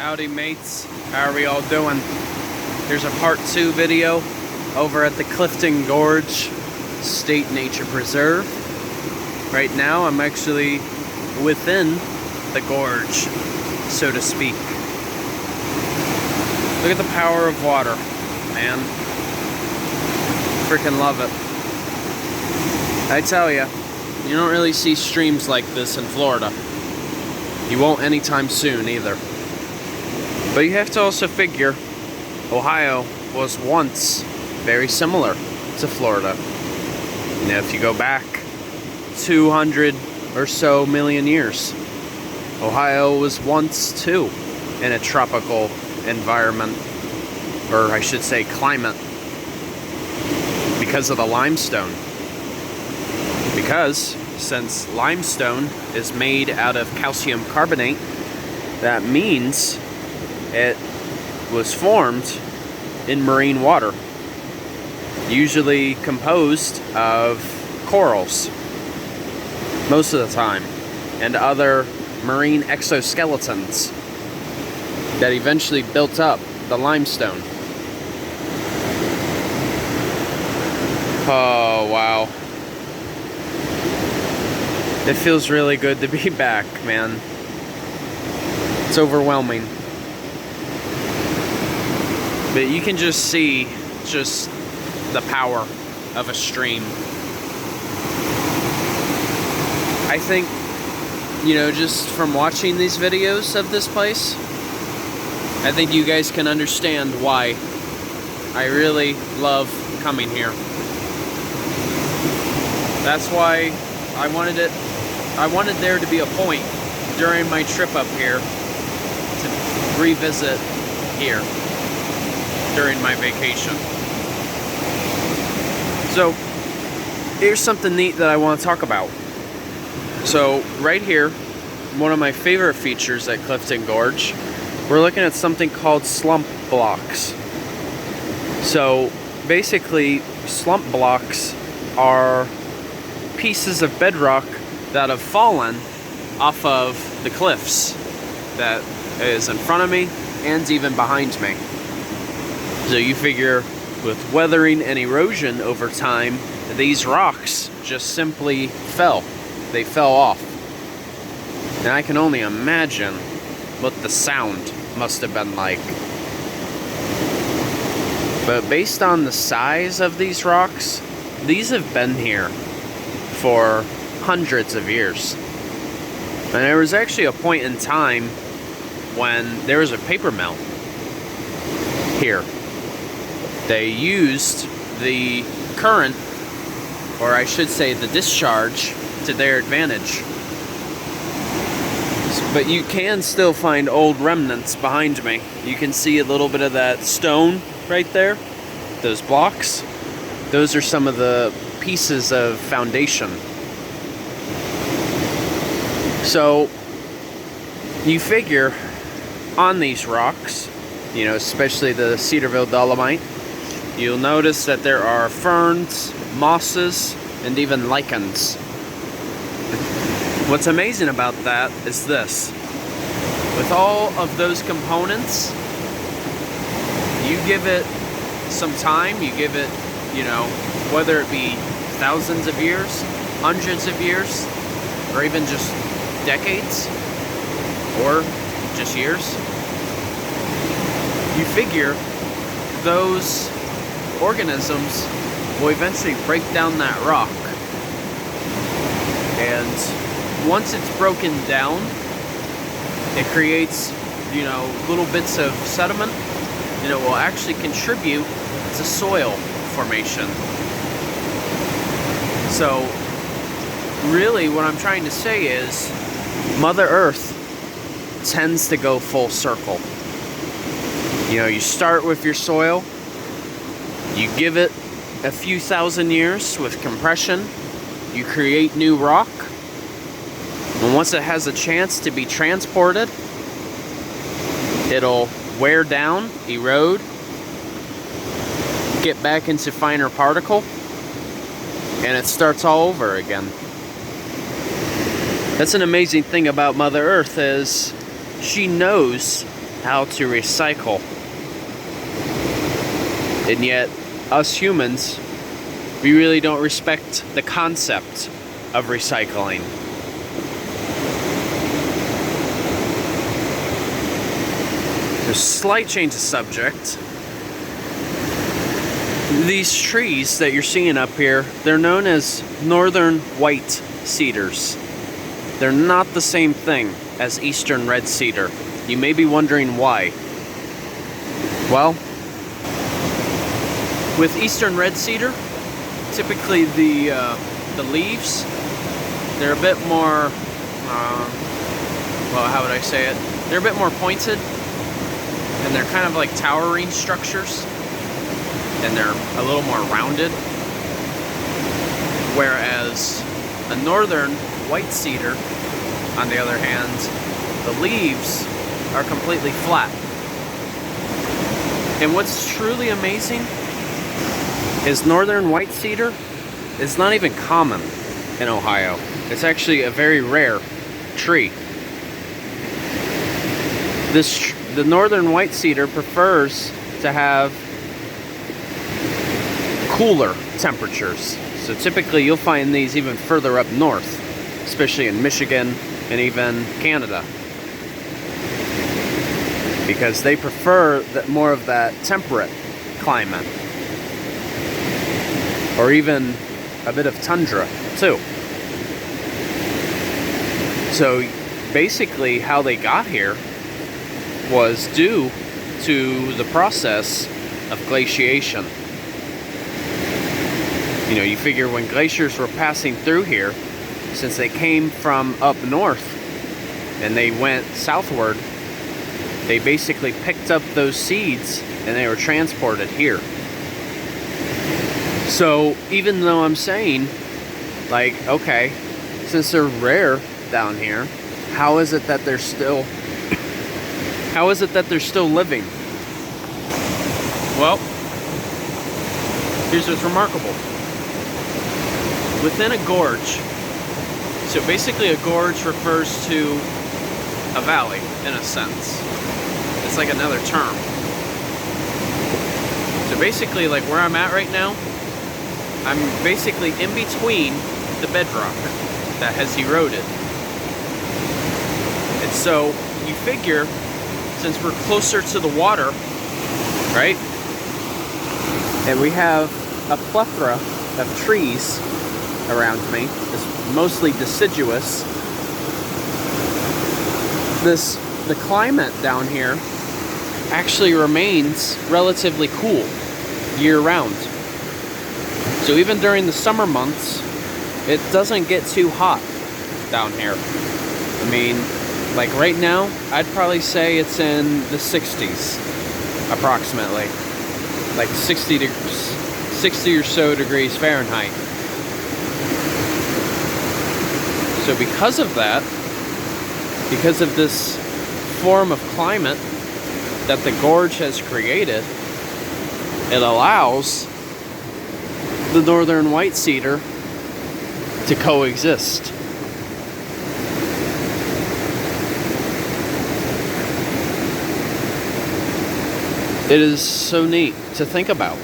Howdy mates, how are we all doing? Here's a part 2 video over at the Clifton Gorge State Nature Preserve. Right now I'm actually within the gorge, so to speak. Look at the power of water, man. Freaking love it. I tell ya, you don't really see streams like this in Florida. You won't anytime soon either. But you have to also figure Ohio was once very similar to Florida. Now, if you go back 200 or so million years, Ohio was once too in a tropical environment, or I should say climate, because of the limestone. Because since limestone is made out of calcium carbonate, that means it was formed in marine water, usually composed of corals most of the time, and other marine exoskeletons that eventually built up the limestone. Oh wow. It feels really good to be back, man. It's overwhelming. But you can just see just the power of a stream. I think, you know, just from watching these videos of this place, I think you guys can understand why I really love coming here. That's why I wanted there to be a point during my trip up here to revisit here during my vacation. So here's something neat that I want to talk about. So right here, one of my favorite features at Clifton Gorge, we're looking at something called slump blocks. So basically, slump blocks are pieces of bedrock that have fallen off of the cliffs that is in front of me and even behind me. So you figure with weathering and erosion over time, these rocks just simply fell. They fell off. And I can only imagine what the sound must have been like. But based on the size of these rocks, these have been here for hundreds of years. And there was actually a point in time when there was a paper mill here. They used the current, or I should say the discharge, to their advantage. But you can still find old remnants behind me. You can see a little bit of that stone right there. Those blocks. Those are some of the pieces of foundation. So you figure on these rocks, you know, especially the Cedarville dolomite, you'll notice that there are ferns, mosses, and even lichens. What's amazing about that is this. With all of those components, you give it some time, you give it, you know, whether it be thousands of years, hundreds of years, or even just decades, or just years, you figure those organisms will eventually break down that rock. And once it's broken down, it creates, you know, little bits of sediment, and it will actually contribute to soil formation. So really what I'm trying to say is Mother Earth tends to go full circle. You know, you start with your soil, you give it a few thousand years with compression, you create new rock, and once it has a chance to be transported, it'll wear down, erode, get back into finer particle, and it starts all over again. That's an amazing thing about Mother Earth, is she knows how to recycle. And yet, us humans, we really don't respect the concept of recycling. There's a slight change of subject. These trees that you're seeing up here, they're known as Northern White Cedars. They're not the same thing as Eastern Red Cedar. You may be wondering why. Well, with Eastern Red Cedar, typically the leaves, they're a bit more, well, how would I say it? They're a bit more pointed, and they're kind of like towering structures, and they're a little more rounded. Whereas a Northern White Cedar, on the other hand, the leaves are completely flat. And what's truly amazing is Northern White Cedar is not even common in Ohio. It's actually a very rare tree. The Northern White Cedar prefers to have cooler temperatures. So typically you'll find these even further up north, especially in Michigan and even Canada, because they prefer more of that temperate climate, or even a bit of tundra too. So basically how they got here was due to the process of glaciation. You know, you figure when glaciers were passing through here, since they came from up north and they went southward, they basically picked up those seeds and they were transported here. So even though I'm saying, like, okay, since they're rare down here, how is it that they're still living? Well, here's what's remarkable. Within a gorge, so basically a gorge refers to a valley, in a sense. It's like another term. So basically, like where I'm at right now, I'm basically in between the bedrock that has eroded. And so you figure, since we're closer to the water, right? And we have a plethora of trees around me. It's mostly deciduous. The climate down here actually remains relatively cool year-round. So even during the summer months, it doesn't get too hot down here. I mean, like right now, I'd probably say it's in the 60s, approximately. Like 60 or so degrees Fahrenheit. So because of that, because of this form of climate that the gorge has created, it allows the Northern White Cedar to coexist. It is so neat to think about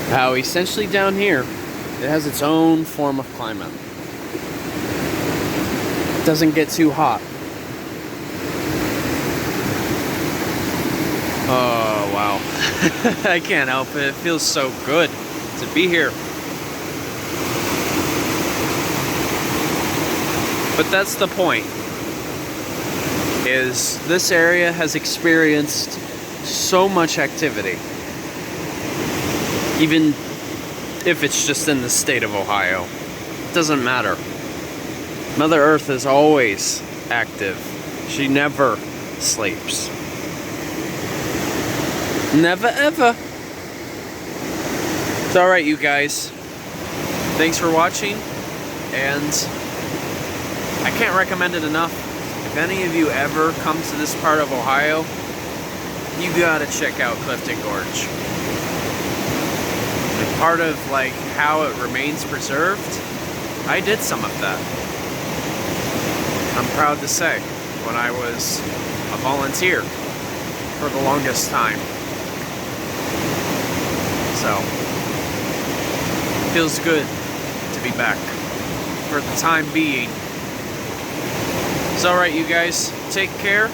how essentially down here it has its own form of climate. It doesn't get too hot. Oh, wow. I can't help it. It feels so good to be here. But that's the point, is this area has experienced so much activity. Even if it's just in the state of Ohio. It doesn't matter. Mother Earth is always active. She never sleeps. Never ever. It's alright, you guys. Thanks for watching, and I can't recommend it enough. If any of you ever come to this part of Ohio, you gotta check out Clifton Gorge. And part of like how it remains preserved, I did some of that. I'm proud to say, when I was a volunteer for the longest time. So, feels good to be back for the time being. So, alright, you guys, take care.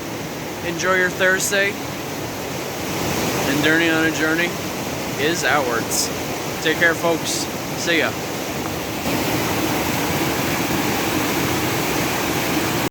Enjoy your Thursday. And Journey on a Journey is outwards. Take care, folks. See ya.